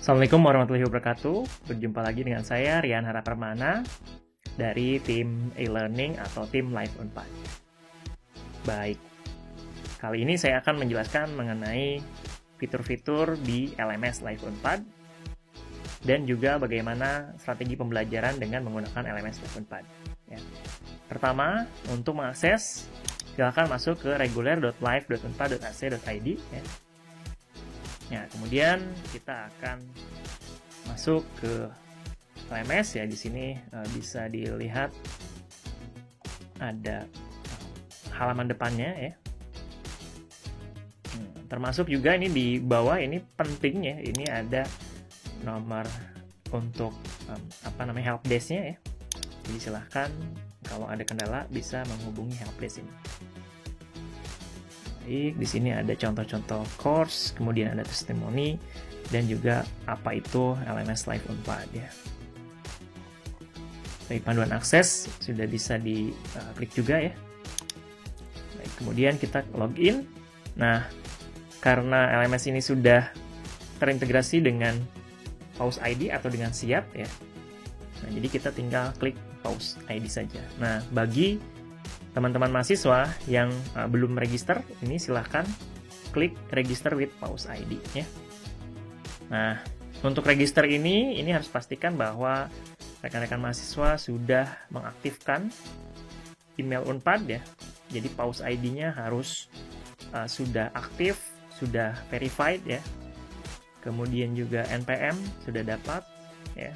Assalamualaikum warahmatullahi wabarakatuh. Berjumpa lagi dengan saya Rian Harapermana dari tim e-learning atau tim Live Unpad. Baik, kali ini saya akan menjelaskan mengenai fitur-fitur di LMS Live Unpad dan juga bagaimana strategi pembelajaran dengan menggunakan LMS Live Unpad. Ya. Pertama, untuk mengakses, silakan masuk ke regular.live.unpad.ac.id. Ya. Ya, kemudian kita akan masuk ke LMS ya. Di sini bisa dilihat ada halaman depannya ya. Termasuk juga ini di bawah ini penting ya. Ini ada nomor untuk helpdesk-nya ya. Jadi silahkan kalau ada kendala bisa menghubungi helpdesk ini. Baik, di sini ada contoh-contoh course, kemudian ada testimoni, dan juga apa itu LMS Live Unpad ya. Baik, panduan akses sudah bisa diklik juga ya. Baik, kemudian kita login. Nah, karena LMS ini sudah terintegrasi dengan Pause ID atau dengan siap ya. Nah, jadi kita tinggal klik Pause ID saja. Nah, bagi teman-teman mahasiswa yang belum register, ini silahkan klik Register with Pause ID ya. Nah, untuk register ini harus pastikan bahwa rekan-rekan mahasiswa sudah mengaktifkan email Unpad ya. Jadi Pause ID-nya harus sudah aktif, sudah verified ya. Kemudian juga NPM sudah dapat ya.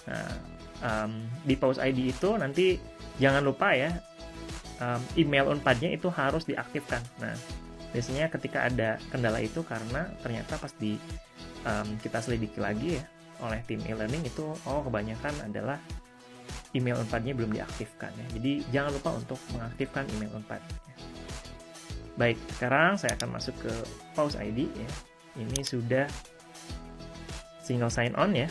Nah, di Pause ID itu nanti jangan lupa ya, email Unpadnya itu harus diaktifkan. Nah, biasanya ketika ada kendala itu karena ternyata pas kita selidiki lagi ya oleh tim e-learning itu, kebanyakan adalah email Unpadnya belum diaktifkan ya. Jadi jangan lupa untuk mengaktifkan email Unpad. Baik, sekarang saya akan masuk ke Pause ID ya. Ini sudah single sign on ya.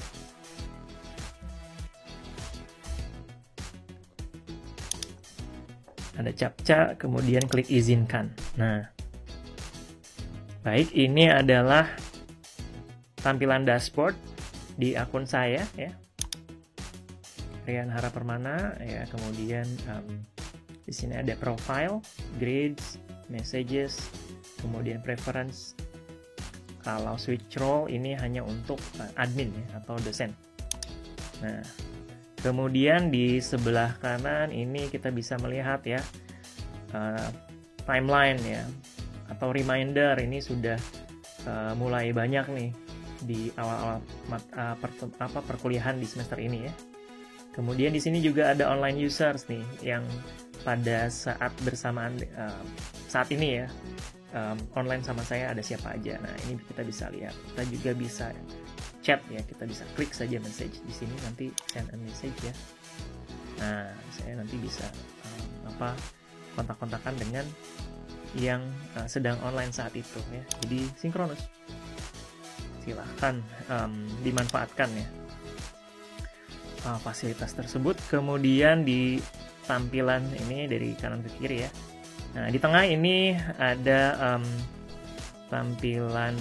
Ada captcha, kemudian klik izinkan. Nah, baik, ini adalah tampilan dashboard di akun saya ya, Rian Harapermana ya. Kemudian di sini ada profile, grades, messages, kemudian preference. Kalau switch role ini hanya untuk admin ya, atau dosen. Nah, kemudian di sebelah kanan ini kita bisa melihat ya timeline ya, atau reminder. Ini sudah mulai banyak nih di awal-awal perkuliahan di semester ini ya. Kemudian di sini juga ada online users nih yang pada saat bersamaan saat ini ya, online sama saya ada siapa aja. Nah, ini kita bisa lihat. Kita juga bisa chat ya, kita bisa klik saja message di sini, nanti send a message ya. Nah, saya nanti bisa kontak-kontakan dengan yang sedang online saat itu ya. Jadi sinkronus. Silahkan dimanfaatkan ya fasilitas tersebut. Kemudian di tampilan ini dari kanan ke kiri ya. Nah, di tengah ini ada tampilan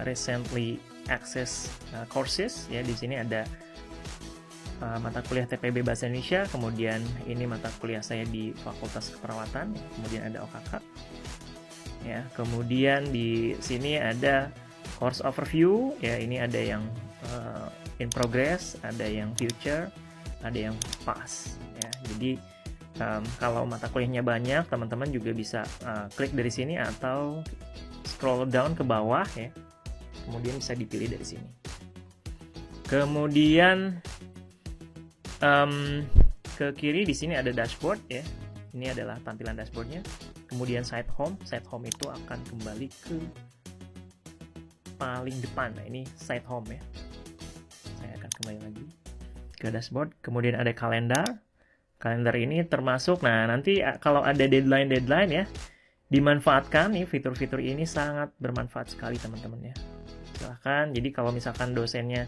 recently access courses ya. Di sini ada mata kuliah TPB Bahasa Indonesia, kemudian ini mata kuliah saya di Fakultas Keperawatan, kemudian ada OKK ya. Kemudian di sini ada course overview ya. Ini ada yang in progress, ada yang future, ada yang past ya. Jadi kalau mata kuliahnya banyak, teman-teman juga bisa klik dari sini atau scroll down ke bawah ya. Kemudian bisa dipilih dari sini. Kemudian ke kiri di sini ada dashboard ya. Ini adalah tampilan dashboardnya. Kemudian site home itu akan kembali ke paling depan. Nah, ini site home ya. Saya akan kembali lagi ke dashboard. Kemudian ada kalender. Kalender ini termasuk. Nah, nanti kalau ada deadline ya, dimanfaatkan nih. Fitur-fitur ini sangat bermanfaat sekali teman-teman ya. Silahkan. Jadi kalau misalkan dosennya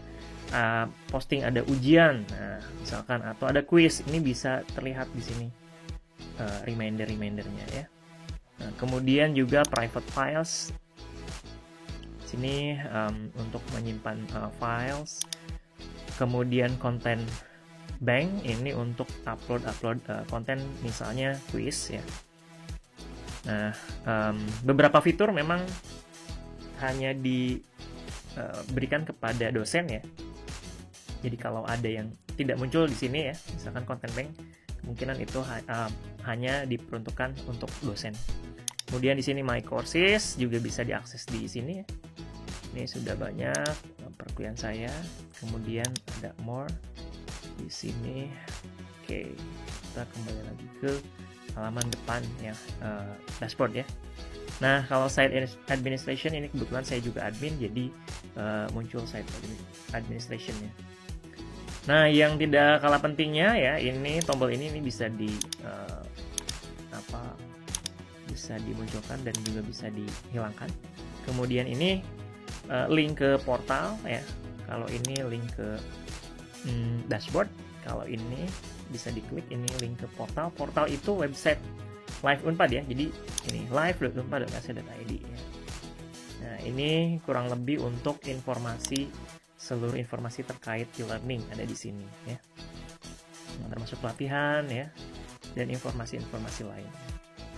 posting ada ujian, nah misalkan, atau ada quiz, ini bisa terlihat di sini reminder-remindernya ya. Nah, kemudian juga private files Sini untuk menyimpan files, kemudian konten bank ini untuk upload konten, misalnya quiz ya. Nah, beberapa fitur memang hanya diberikan kepada dosen ya. Jadi kalau ada yang tidak muncul di sini ya, misalkan konten bank, kemungkinan itu hanya diperuntukkan untuk dosen. Kemudian di sini My Courses juga bisa diakses di sini ya. Ini sudah banyak perkuliahan saya. Kemudian ada More di sini. Oke, kita kembali lagi ke halaman depan ya, dashboard ya. Nah, kalau site administration ini kebetulan saya juga admin, jadi muncul site administration-nya. Nah, yang tidak kalah pentingnya ya, ini tombol ini bisa bisa dimunculkan dan juga bisa dihilangkan. Kemudian ini link ke portal ya. Kalau ini link ke dashboard, kalau ini bisa diklik, ini link ke portal. Portal itu website Live Unpad ya. Jadi ini live.unpad.ac.id ya. Nah, ini kurang lebih untuk seluruh informasi terkait e-learning ada di sini ya. Nah, termasuk pelatihan ya dan informasi-informasi lain.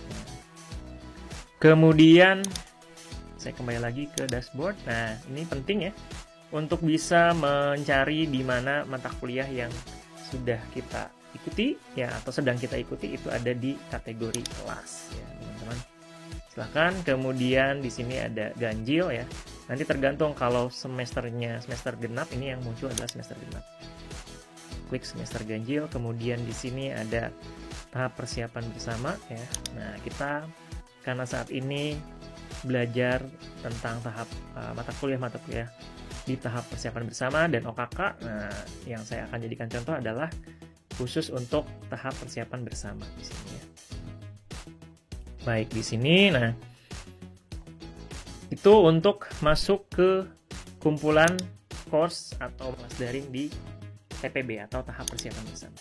Nah, kemudian saya kembali lagi ke dashboard. Nah, ini penting ya untuk bisa mencari di mana mata kuliah yang sudah kita ikuti ya, atau sedang kita ikuti itu ada di kategori kelas ya, teman-teman. Silahkan. Kemudian di sini ada ganjil ya. Nanti tergantung, kalau semesternya semester genap, ini yang muncul adalah semester genap. Klik semester ganjil. Kemudian di sini ada tahap persiapan bersama ya. Nah, kita karena saat ini belajar tentang tahap mata kuliah di tahap persiapan bersama dan OKK. Nah, yang saya akan jadikan contoh adalah khusus untuk tahap persiapan bersama di sini ya. Baik, di sini nah itu untuk masuk ke kumpulan course atau kelas daring di TPB atau tahap persiapan bersama.